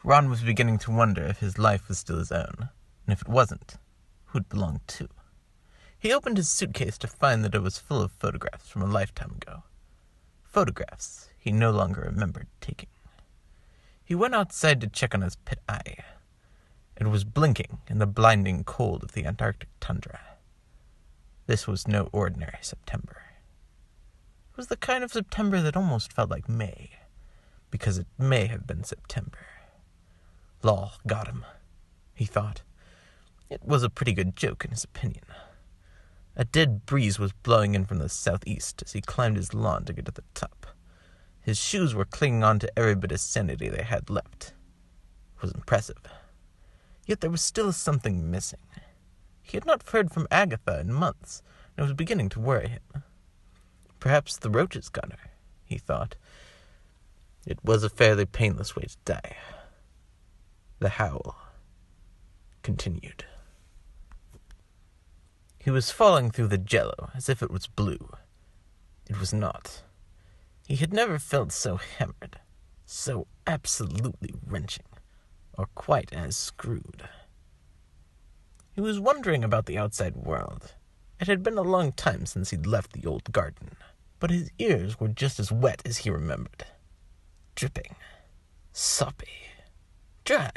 Ron was beginning to wonder if his life was still his own, and if it wasn't, who it belonged to. He opened his suitcase to find that it was full of photographs from a lifetime ago. Photographs he no longer remembered taking. He went outside to check on his pit eye. It was blinking in the blinding cold of the Antarctic tundra. This was no ordinary September. It was the kind of September that almost felt like May, because it may have been September. Law got him, he thought. It was a pretty good joke in his opinion. A dead breeze was blowing in from the southeast as he climbed his lawn to get to the top. His shoes were clinging on to every bit of sanity they had left. It was impressive. Yet there was still something missing. He had not heard from Agatha in months, and it was beginning to worry him. Perhaps the roaches got her, he thought. It was a fairly painless way to die. The howl continued. He was falling through the jello as if it was blue. It was not. He had never felt so hammered, so absolutely wrenching, or quite as screwed. He was wondering about the outside world. It had been a long time since he'd left the old garden, but his ears were just as wet as he remembered. Dripping, soppy, dry,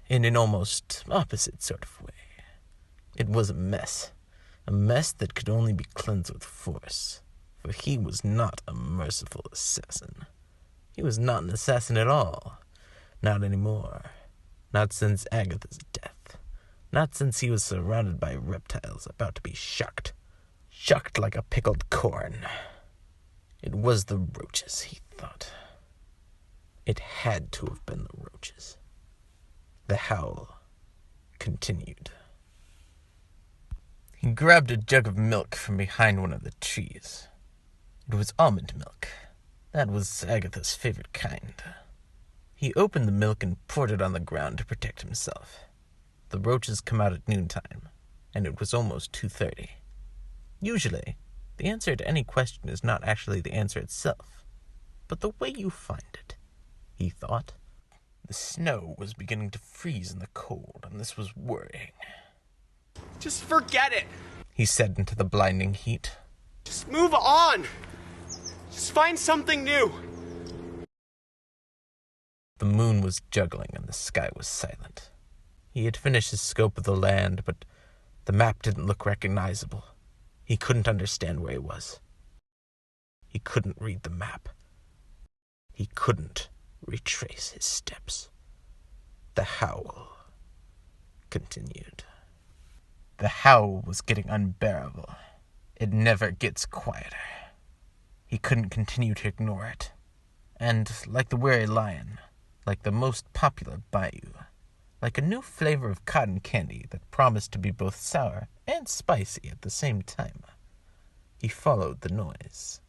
in an almost opposite sort of way. It was a mess that could only be cleansed with force, for he was not a merciful assassin. He was not an assassin at all. Not anymore. Not since Agatha's death. Not since he was surrounded by reptiles about to be shucked. Shucked like a pickled corn. It was the roaches, he thought. It had to have been the roaches. The howl continued. He grabbed a jug of milk from behind one of the trees. It was almond milk. That was Agatha's favorite kind. He opened the milk and poured it on the ground to protect himself. The roaches come out at noontime, and it was almost 2:30. Usually, the answer to any question is not actually the answer itself, but the way you find it, he thought. The snow was beginning to freeze in the cold, and this was worrying. Just forget it, he said into the blinding heat. Just move on. Just find something new. The moon was juggling and the sky was silent. He had finished his scope of the land, but the map didn't look recognizable. He couldn't understand where he was. He couldn't read the map. He couldn't retrace his steps. The howl continued. The howl was getting unbearable. It never gets quieter. He couldn't continue to ignore it. And, like the weary lion, like the most popular bayou, like a new flavor of cotton candy that promised to be both sour and spicy at the same time, he followed the noise.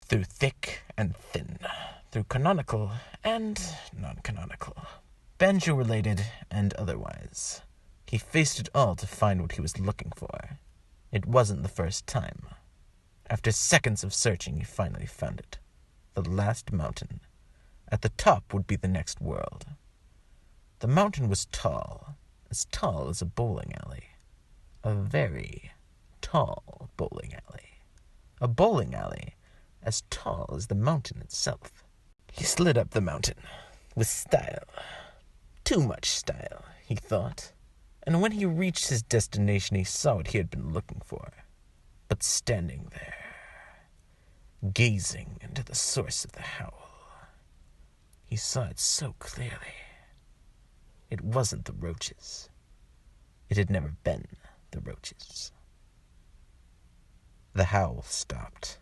Through thick and thin, through canonical and non-canonical, banjo-related and otherwise. He faced it all to find what he was looking for. It wasn't the first time. After seconds of searching, he finally found it. The last mountain. At the top would be the next world. The mountain was tall as a bowling alley. A very tall bowling alley. A bowling alley as tall as the mountain itself. He slid up the mountain, with style. Too much style, he thought. And when he reached his destination, he saw what he had been looking for. But standing there, gazing into the source of the howl, he saw it so clearly. It wasn't the roaches. It had never been the roaches. The howl stopped.